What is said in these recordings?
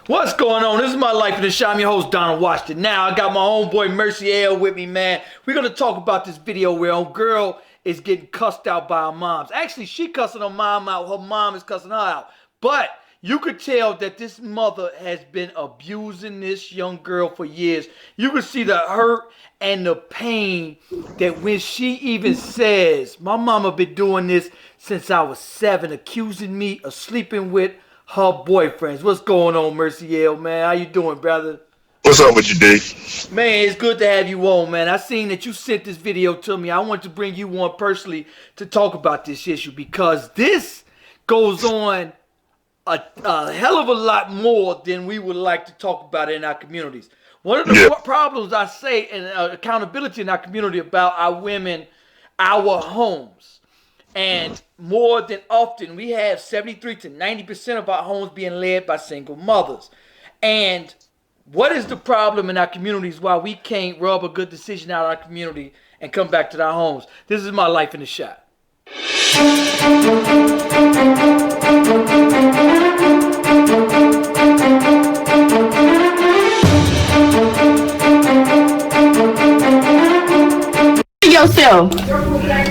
What's going on? This is My Life in the Shop. I'm your host, Donald Washington. Now, I got my homeboy Mercy L with me, man. We're going to talk about this video where a girl is getting cussed out by her moms. Actually, she cussing her mom out. Her mom is cussing her out. But you could tell that this mother has been abusing this young girl for years. You can see the hurt and the pain that when she even says, my mama been doing this since I was 7, accusing me of sleeping with her boyfriends. What's going on, Mercy L, man? How you doing, brother? What's up with you, D? Man, it's good to have you on, man. I seen that you sent this video to me. I want to bring you on personally to talk about this issue because this goes on a hell of a lot more than we would like to talk about in our communities. One of the problems I say in accountability in our community about our women, our homes. And more than often, we have 73 to 90% of our homes being led by single mothers. And what is the problem in our communities why we can't rub a good decision out of our community and come back to our homes? This is My Life in the Shop. Yourself.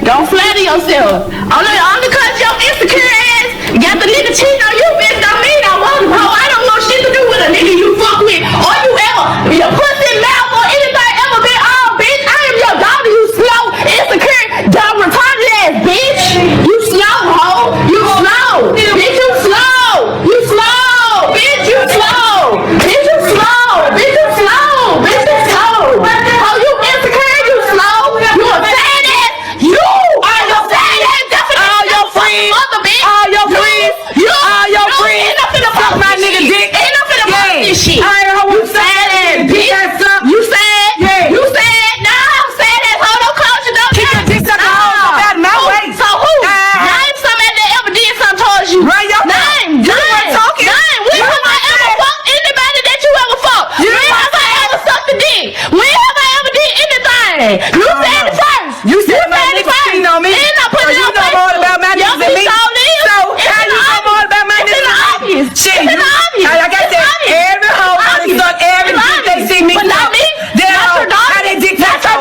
Don't flatter yourself. Only cause your insecure ass got the nigga cheating on you, bitch, don't mean I want him. Ho, I don't want shit to do with a nigga you fuck with or you ever your pussy mouth or anything ever been on, bitch. I am your daughter, you slow, insecure, dumb, retarded ass bitch. You slow, ho. You slow. Bitch, you slow. You slow. Bitch, you slow. Bitch, you slow. Bitch, you slow. Bitch, you slow. Ho, you insecure, you slow. You a fat ass. You are your fat ass. All your friends. All your friends. All your friends. Ain't nothing about my nigga dick. Ain't nothing about this shit. I ain't know what you fat ass bitch. You said. Yeah. You said. No, I'm sad ass. Hold on, close your door. Keep your dick sucking hole out my way. So who? Name somebody that ever did something towards you. Right, your name. You weren't talking. Name. When have I ever fucked anybody that you ever fucked? When have I ever sucked a dick? When have I ever did anything? You said it first. You said my nigga cheating on me. And I put it on Facebook. You know more about my niggas than me. So how you know more about my niggas than me? Shit, you obvious. I got that every hoe. I suck every dick they see me. But not me. That's your daughter. How they dick taste so?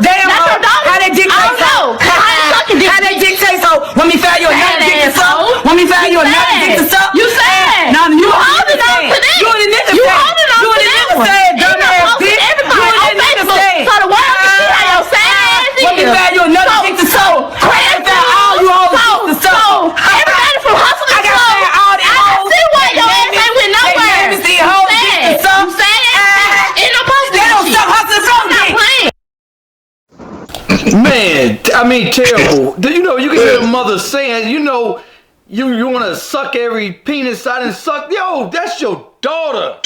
Damn, how they dick taste so? How they dick taste so? When we found you another dick to suck. When we found you another dick to suck. You said. No, you holding on to that. You and the nigga said. You holding on to that one. Dumbass bitch. Everybody on Facebook. So the world can see how your sad ass is. When we found you another dick to suck. Crazy all you hoes to suck. Everybody from hustle to suck. I see why your ass ain't with nowhere. You see hoes dick to suck. You sad ass. Ain't no post. They don't suck hustle to suck. Not playing. Man, I mean, terrible. You know, you can hear the mother saying, you know, you want to suck every penis out and suck. Yo, that's your daughter.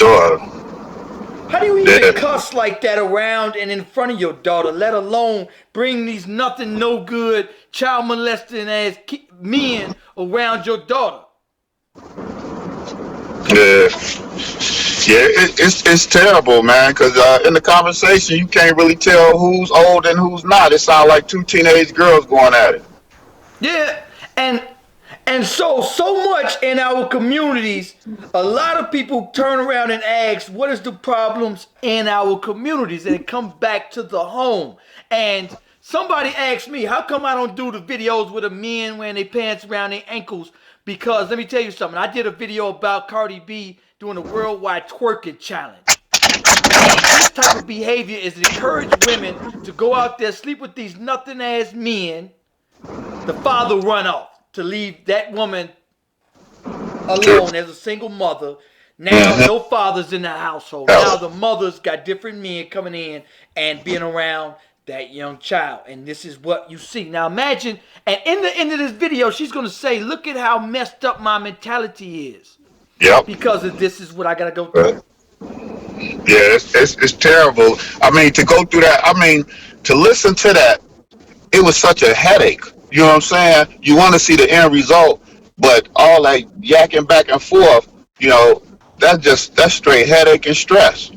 How do you even cuss like that around and in front of your daughter, let alone bring these nothing, no good, child molesting ass men around your daughter? Yeah, it's terrible, man, because in the conversation, you can't really tell who's old and who's not. It sounds like two teenage girls going at it. Yeah, and so much in our communities, a lot of people turn around and ask, what is the problems in our communities? And it comes back to the home. And somebody asked me, how come I don't do the videos with the men wearing their pants around their ankles? Because let me tell you something. I did a video about Cardi B doing a worldwide twerking challenge. And this type of behavior is to encourage women to go out there, sleep with these nothing ass men, the father run off to leave that woman alone as a single mother. Now no father's in the household. Now the mother's got different men coming in and being around that young child. And this is what you see. Now imagine, and in the end of this video, she's going to say, look at how messed up my mentality is. Yep. Because of this is what I got to go through. Yeah, it's terrible. I mean, to go through that, I mean, to listen to that, it was such a headache. You know what I'm saying? You want to see the end result, but all that yakking back and forth, you know, that's straight headache and stress.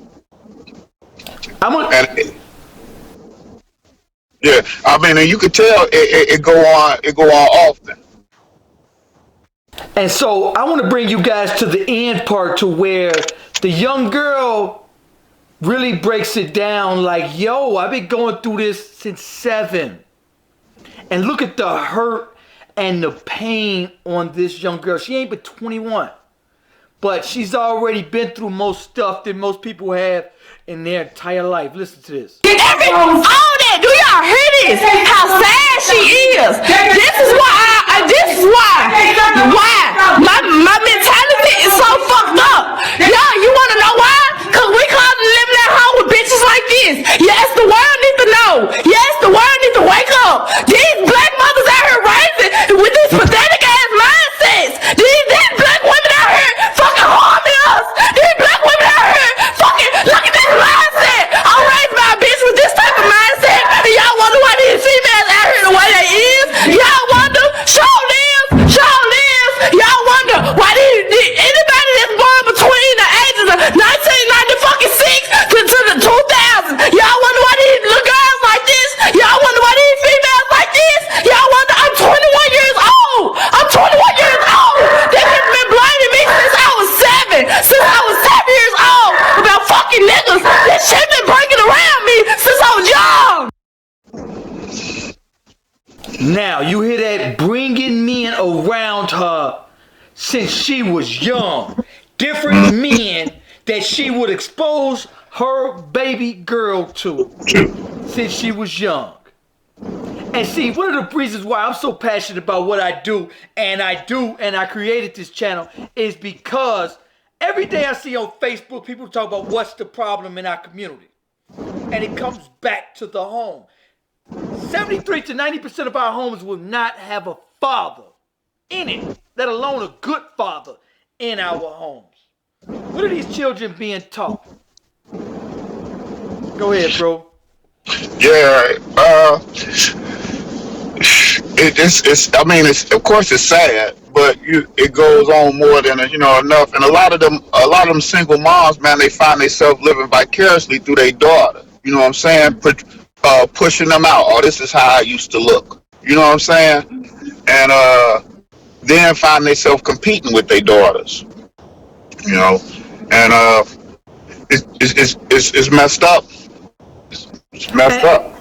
Yeah, I mean, and you could tell it go on often. And so I want to bring you guys to the end part to where The young girl really breaks it down like, yo, I've been going through this since 7. And look at the hurt and the pain on this young girl. She ain't but 21. But she's already been through most stuff that most people have in their entire life. Listen to this. All that, do y'all hear this? How sad she is. This is why my mentality is so fucked up. Y'all, you wanna know why? Cause we caught living at home with bitches like this. Yes, the world needs to know. Yes, the world needs to wake up. These black mothers out here raising with these pathetic ass mindsets. These black women out here fucking harming us. These black women out here fucking, look at this mindset. I'm raised by a bitch with this type of mindset. And y'all wonder why these females out here the way they is? Y'all wonder, show lives. Y'all wonder why anybody that's born between the ages of 1996 to the 2000s, y'all wonder why these little girls like this? Y'all wonder why these females like this? Y'all wonder, I'm 21 years old. They have been blaming me since I was 7 years old about fucking niggas. That shit been breaking around me since I was young. Now, you hear that? Bringing men around her since she was young. Different men that she would expose her baby girl to since she was young. And see, one of the reasons why I'm so passionate about what I do, and I created this channel, is because every day I see on Facebook people talk about what's the problem in our community. And it comes back to the home. 73 to 90% of our homes will not have a father in it, let alone a good father in our homes. What are these children being taught? Go ahead, bro. Yeah, it's. I mean, of course it's sad, but it goes on more than enough. And a lot of them single moms, man, they find themselves living vicariously through their daughter. You know what I'm saying? Pushing them out. Oh, this is how I used to look. You know what I'm saying? And then find themselves competing with their daughters. You know, and it's messed up. It's messed up.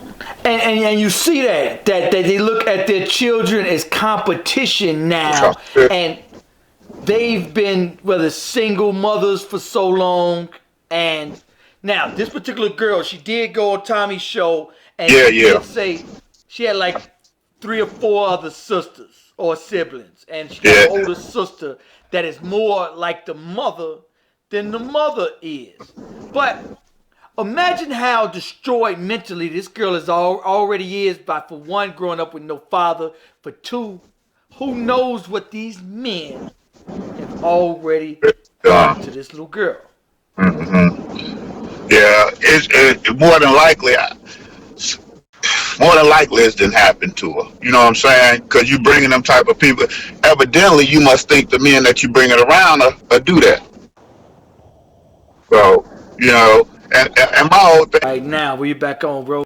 And you see that they look at their children as competition now, and they've been single mothers for so long. And now this particular girl, she did go on Tommy's show, and she did say she had like 3 or 4 other sisters or siblings, and she got an older sister that is more like the mother than the mother is. But imagine how destroyed mentally this girl already is by, for one, growing up with no father. For 2, who knows what these men have already done to this little girl. Mm-hmm. Yeah, it's more than likely it didn't happen to her. You know what I'm saying? Because you bringing them type of people. Evidently, you must think the men that you bringing around her do that. So, and my whole thing. Right now, we back on, bro.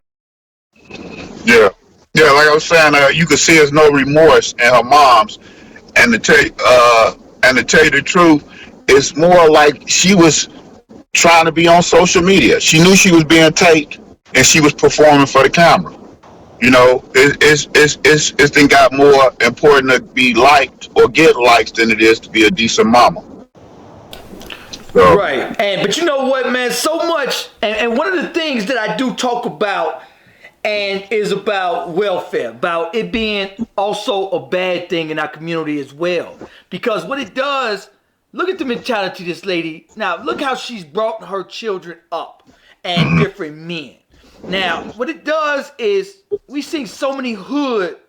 Yeah, like I was saying, you could see there's no remorse in her mom's, and to tell you the truth, it's more like she was trying to be on social media. She knew she was being taped, and she was performing for the camera. You know, it's then got more important to be liked or get likes than it is to be a decent mama. So. Right, but you know what, man? So much, and one of the things that I do talk about, and is about welfare, about it being also a bad thing in our community as well. Because what it does, look at the mentality of this lady. Now, look how she's brought her children up and different men. Now, what it does is we see so many hood,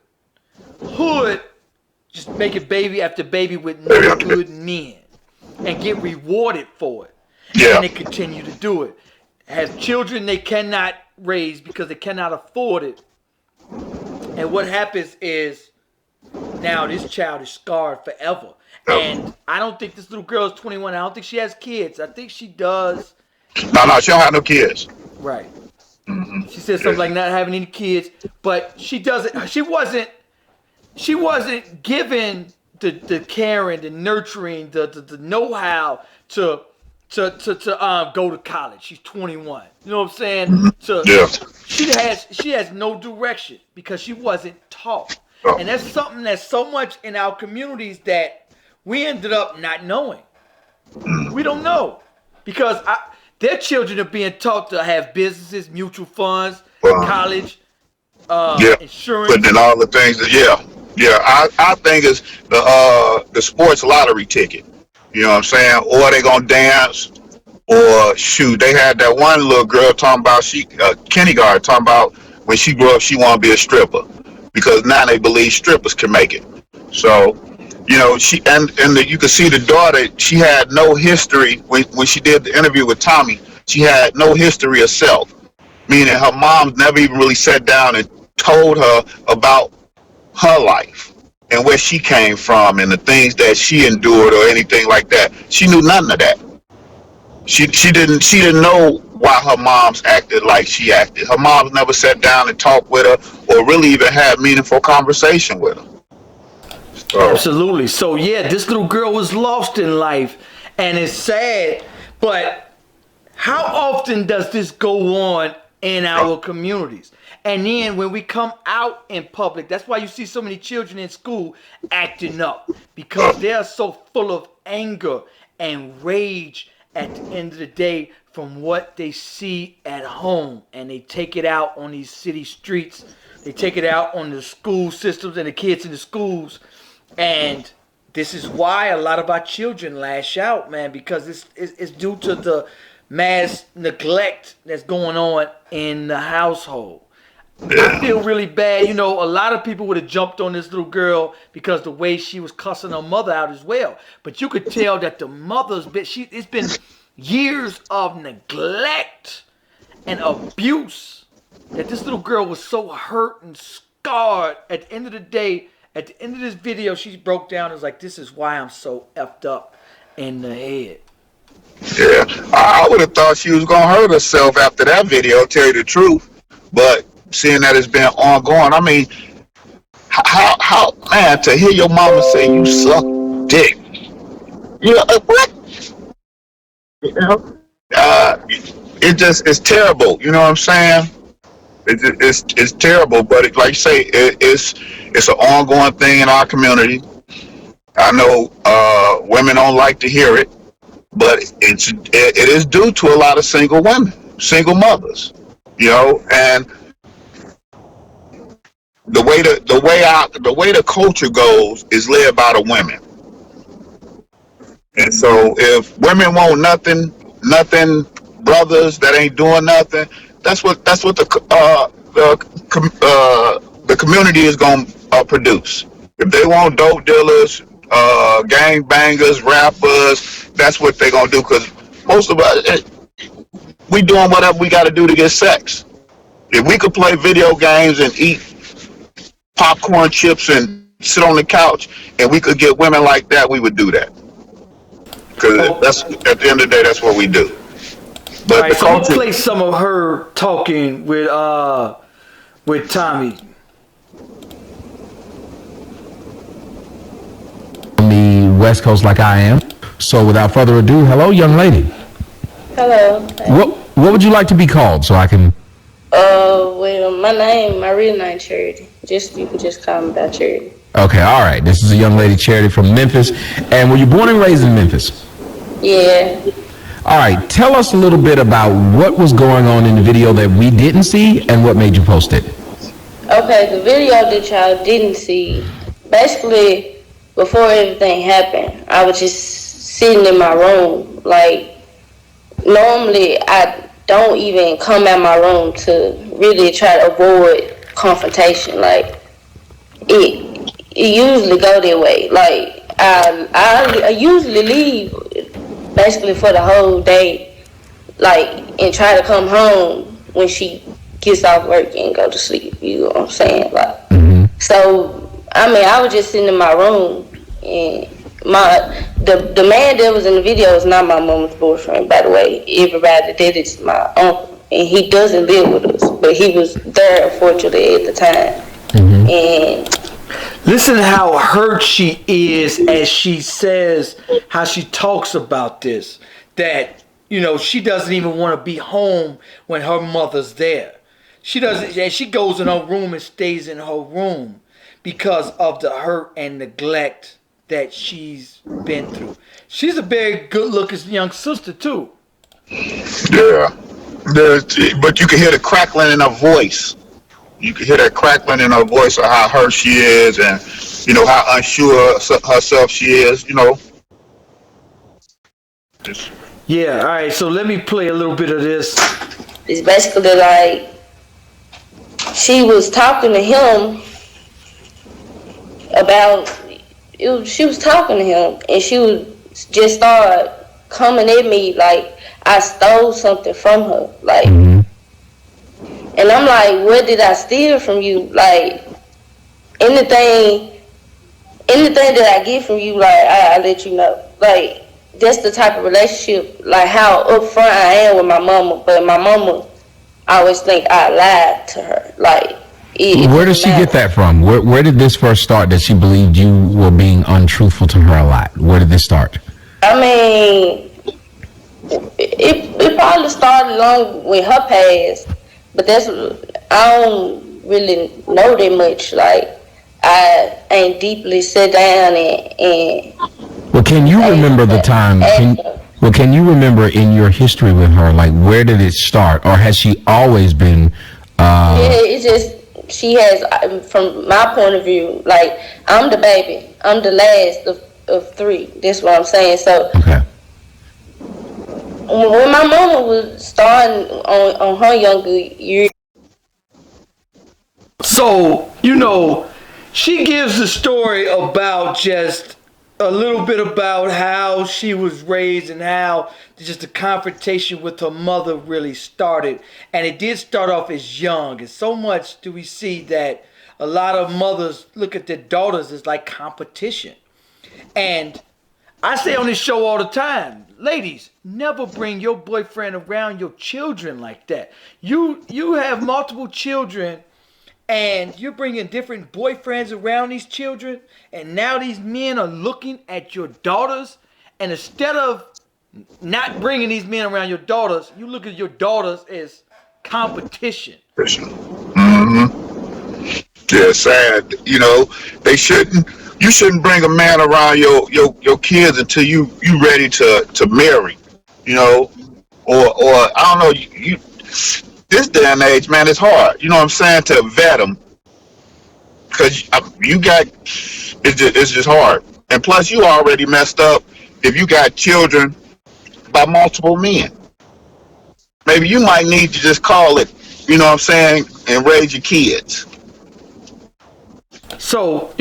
just making baby after baby with no good men and get rewarded for it. Yeah. And they continue to do it. Have children they cannot raise because they cannot afford it. And what happens is now this child is scarred forever. And I don't think this little girl is 21. I don't think she has kids. I think she does. No, she don't have no kids. Right. Mm-hmm. She said something like not having any kids, but she doesn't. She wasn't given the caring, the nurturing, the know-how to to go to college. She's 21. You know what I'm saying? So Yeah. she has no direction because she wasn't taught. Oh. And that's something that's so much in our communities that we ended up not knowing. We don't know because their children are being taught to have businesses, mutual funds, college, insurance. But then all the things that I think is the sports lottery ticket. You know what I'm saying? Or they gonna dance, or shoot. They had that one little girl talking about kindergarten talking about when she grew up she want to be a stripper because now they believe strippers can make it. So you know she you can see the daughter. She had no history when she did the interview with Tommy. She had no history of self, meaning her mom never even really sat down and told her about her life and where she came from and the things that she endured or anything like that. She knew none of that. She didn't know why her moms acted like she acted. Her moms never sat down and talked with her or really even had meaningful conversation with her. So. Absolutely. So yeah, this little girl was lost in life, and it's sad. But how often does this go on in our communities? And then when we come out in public, that's why you see so many children in school acting up because they are so full of anger and rage at the end of the day from what they see at home, and they take it out on these city streets. They take it out on the school systems and the kids in the schools. And this is why a lot of our children lash out, man, because it's due to the mass neglect that's going on in the household. I feel really bad. You know, a lot of people would have jumped on this little girl because the way she was cussing her mother out as well. But you could tell that the mother's been, it's been years of neglect and abuse that this little girl was so hurt and scarred. At the end of the day, at the end of this video, she broke down and was like, this is why I'm so effed up in the head. Yeah, I would have thought she was going to hurt herself after that video, tell you the truth. But seeing that it's been ongoing, I mean, how man, to hear your mama say you suck dick, you know, what? You know, it's terrible. You know what I'm saying? It's terrible, but like you say, it's an ongoing thing in our community. I know women don't like to hear it, but it is due to a lot of single women, single mothers, you know, and the way the culture goes is led by the women. And so if women want nothing, brothers that ain't doing nothing, that's what the community is going to produce. If they want dope dealers, gang bangers, rappers, that's what they're going to do, because most of us, we doing whatever we got to do to get sex. If we could play video games and eat popcorn chips and sit on the couch and we could get women like that, we would do that. Because that's, at the end of the day, that's what we do. But right, so I'll play some of her talking with Tommy. On the West Coast like I am. So without further ado, hello, young lady. Hello. What would you like to be called so I can... Well, my real name Charity. You can just call me by Charity. Okay, all right. This is a young lady, Charity, from Memphis. And were you born and raised in Memphis? Yeah. All right. Tell us a little bit about what was going on in the video that we didn't see and what made you post it. Okay, the video that y'all didn't see, basically, before everything happened, I was just sitting in my room. Like, normally, I don't even come out my room to really try to avoid confrontation. Like, it usually go that way. Like, I usually leave basically for the whole day, like, and try to come home when she gets off work and go to sleep. You know what I'm saying? Like, so I mean, I was just sitting in my room, and the man that was in the video is not my mama's boyfriend, by the way. Everybody that is my uncle, and he doesn't live with us, but he was there, unfortunately, at the time. And listen how hurt she is as she says how she talks about this. that, she doesn't even want to be home when her mother's there. She doesn't. And she goes in her room and stays in her room because of the hurt and neglect that she's been through. She's a very good-looking young sister too. Yeah. But you can hear the crackling in her voice. You can hear that crackling in her voice of how hurt she is, and how unsure herself she is. Yeah. All right. So let me play a little bit of this. It's basically like she was talking to him about. She was talking to him, and she was just started coming at me like I stole something from her, like. And I'm like, what did I steal from you? Like, anything that I get from you, like, I let you know. Like, that's the type of relationship, like how upfront I am with my mama. But my mama, I always think I lied to her. Like, where did she get that from? Where did this first start, that she believed you were being untruthful to her a lot? Where did this start? I mean, it probably started along with her past. But I don't really know that much. Like, I ain't deeply sit down and well, can you remember the time? Can you remember in your history with her, like, where did it start, or has she always been? Yeah, it's just she has. From my point of view, like, I'm the baby. I'm the last of three. That's what I'm saying. So. Okay. When my mama was starting on her younger years. So, she gives the story about just a little bit about how she was raised and how just the confrontation with her mother really started. And it did start off as young. And so much do we see that a lot of mothers look at their daughters as like competition. And I say on this show all the time, ladies, never bring your boyfriend around your children like that. You have multiple children, and you're bringing different boyfriends around these children, and now these men are looking at your daughters, and instead of not bringing these men around your daughters, you look at your daughters as competition. Yeah, sad. They shouldn't. You shouldn't bring a man around your kids until you ready to marry. Or I don't know. You this day and age, man, it's hard. You know what I'm saying, to vet them, because you got it's just hard. And plus, you already messed up if you got children by multiple men. Maybe you might need to just call it. You know what I'm saying, and raise your kids. So,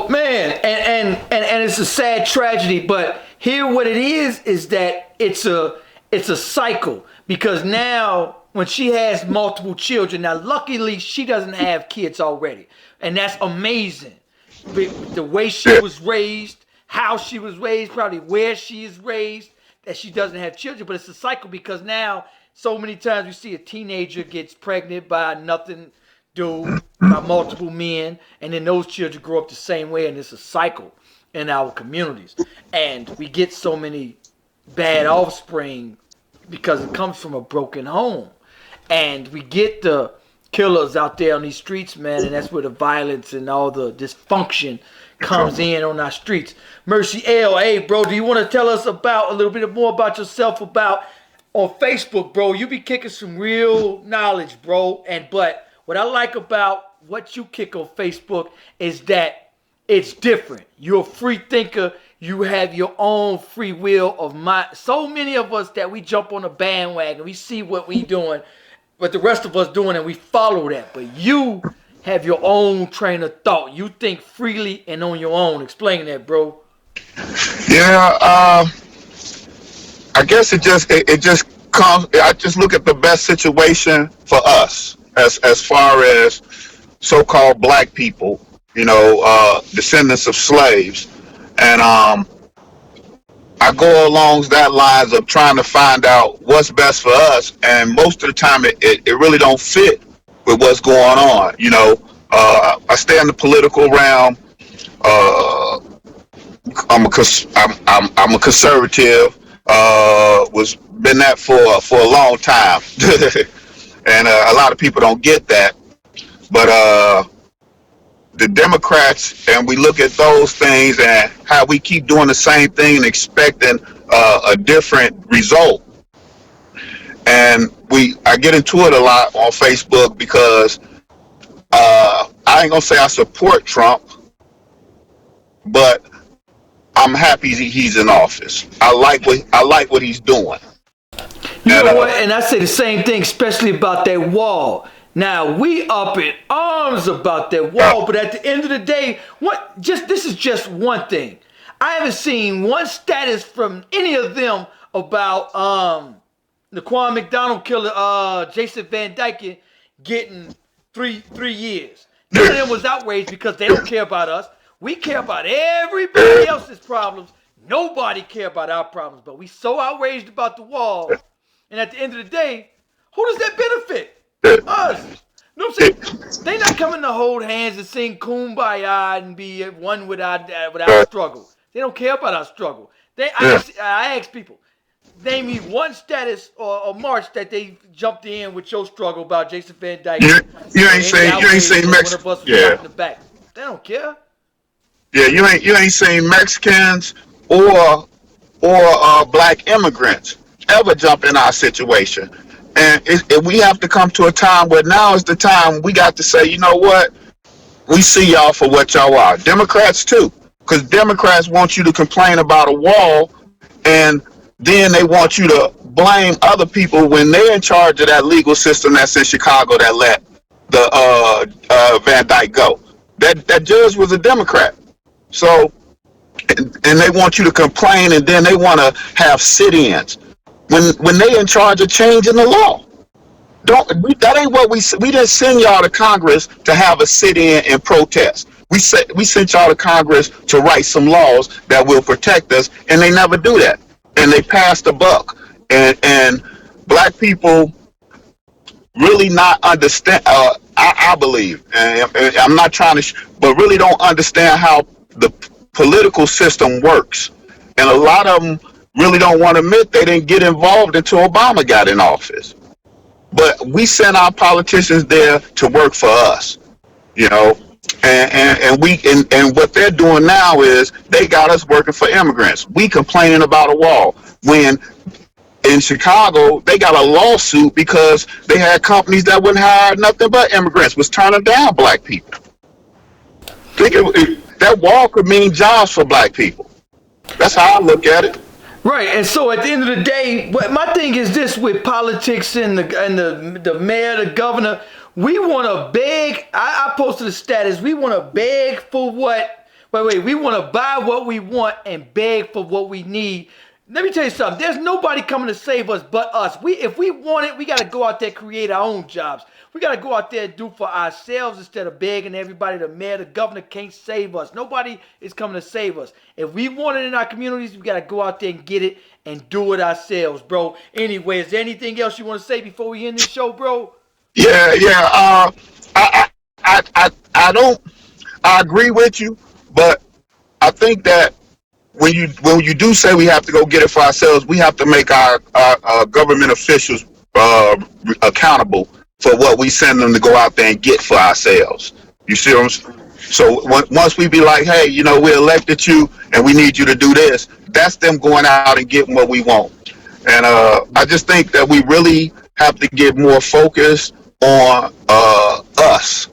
man, and it's a sad tragedy, but here what it is that it's a cycle, because now when she has multiple children, now luckily she doesn't have kids already, and that's amazing. The way she was raised, how she was raised, probably where she is raised, that she doesn't have children, but it's a cycle, because now so many times we see a teenager gets pregnant by nothing dude, by multiple men, and then those children grow up the same way, and it's a cycle in our communities. And we get so many bad offspring because it comes from a broken home. And we get the killers out there on these streets, man, and that's where the violence and all the dysfunction comes in on our streets. Mercy L, hey, bro, do you want to tell us about a little bit more about yourself, about on Facebook, bro? You be kicking some real knowledge, bro, but what I like about what you kick on Facebook is that it's different. You're a free thinker. You have your own free will of mind. So many of us that we jump on a bandwagon, we see what we doing, what the rest of us doing, and we follow that. But you have your own train of thought. You think freely and on your own. Explain that, bro. Yeah, I guess it just comes. I just look at the best situation for us. As far as so-called black people, descendants of slaves, and I go along that lines of trying to find out what's best for us, and most of the time it really don't fit with what's going on. I stay in the political realm. I'm a conservative. was been that for a long time, and a lot of people don't get that. But the Democrats, and we look at those things and how we keep doing the same thing and expecting a different result. And I get into it a lot on Facebook because I ain't gonna say I support Trump, but I'm happy he's in office. I like what he's doing. You know what? And I say the same thing, especially about that wall. Now we up in arms about that wall, but at the end of the day, this is just one thing. I haven't seen one status from any of them about Naquan McDonald killer, Jason Van Dyke getting three years. None of them was outraged because they don't care about us. We care about everybody else's problems. Nobody care about our problems, but we so outraged about the wall. And at the end of the day, who does that benefit? Us. You know what I'm saying? They not coming to hold hands and sing Kumbaya and be one with our struggle. They don't care about our struggle. I ask people, name me one status or march that they jumped in with your struggle about Jason Van Dyke. You ain't seen Mexicans. Yeah. In the back. They don't care. Yeah, you ain't seen Mexicans or black immigrants ever jump in our situation. And we have to come to a time where now is the time we got to say, you know what? We see y'all for what y'all are. Democrats too. Because Democrats want you to complain about a wall, and then they want you to blame other people when they're in charge of that legal system that's in Chicago that let the Van Dyke go. That judge was a Democrat. So, and they want you to complain, and then they want to have sit-ins when they in charge of changing the law. That ain't what we didn't send y'all to Congress to have a sit-in and protest. We sent y'all to Congress to write some laws that will protect us, and they never do that. And they passed the buck. And black people really not understand. I believe, and I'm not trying to, but really don't understand how the political system works. And a lot of them really don't want to admit they didn't get involved until Obama got in office. But we sent our politicians there to work for us, you know. And what they're doing now is they got us working for immigrants. We complaining about a wall when in Chicago they got a lawsuit because they had companies that wouldn't hire nothing but immigrants, was turning down black people. That wall could mean jobs for black people. That's how I look at it. Right, and so at the end of the day, my thing is this with politics and the mayor, the governor, we want to beg. I posted a status. We want to beg for what? We want to buy what we want and beg for what we need. Let me tell you something. There's nobody coming to save us but us. If we want it, we got to go out there and create our own jobs. We got to go out there and do for ourselves instead of begging everybody. The mayor, the governor can't save us. Nobody is coming to save us. If we want it in our communities, we got to go out there and get it and do it ourselves, bro. Anyway, is there anything else you want to say before we end this show, bro? Yeah. I agree with you, but I think that when you do say we have to go get it for ourselves, we have to make our government officials accountable for what we send them to go out there and get for ourselves. You see what I'm saying? So once we be like, hey, you know, we elected you and we need you to do this, that's them going out and getting what we want. And I just think that we really have to get more focused on us.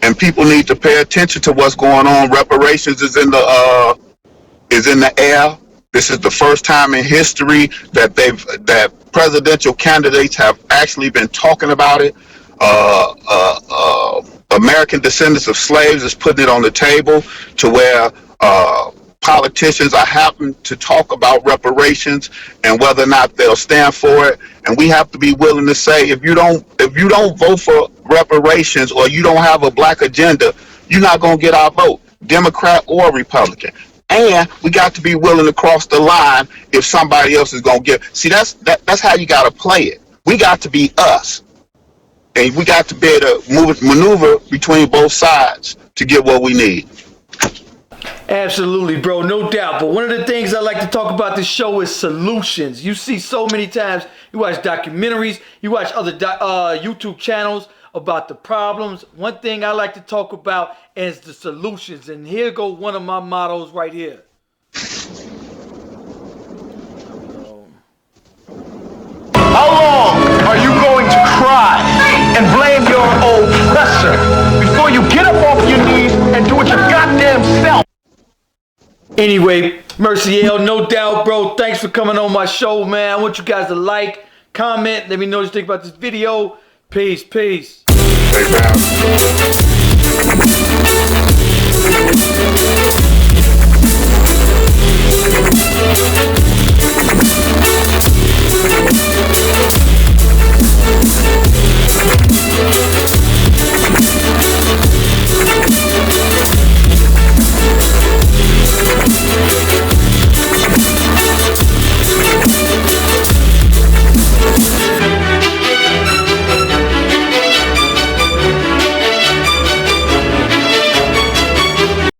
And people need to pay attention to what's going on. Reparations is in the air. This is the first time in history that presidential candidates have actually been talking about it. American descendants of slaves is putting it on the table to where politicians are having to talk about reparations and whether or not they'll stand for it. And we have to be willing to say, if you don't vote for reparations or you don't have a black agenda, you're not going to get our vote, Democrat or Republican. And we got to be willing to cross the line if somebody else is going to give. See, that's how you got to play it. We got to be us. And we got to be able to maneuver between both sides to get what we need. Absolutely, bro, no doubt. But one of the things I like to talk about this show is solutions. You see so many times, you watch documentaries, you watch other YouTube channels about the problems. One thing I like to talk about is the solutions. And here go one of my mottos right here. How long are you going to cry and blame your oppressor before you get up off your knees and do it your goddamn self? Anyway, Merciel, no doubt, bro. Thanks for coming on my show, man. I want you guys to like, comment, let me know what you think about this video. Peace, peace. Hey, man.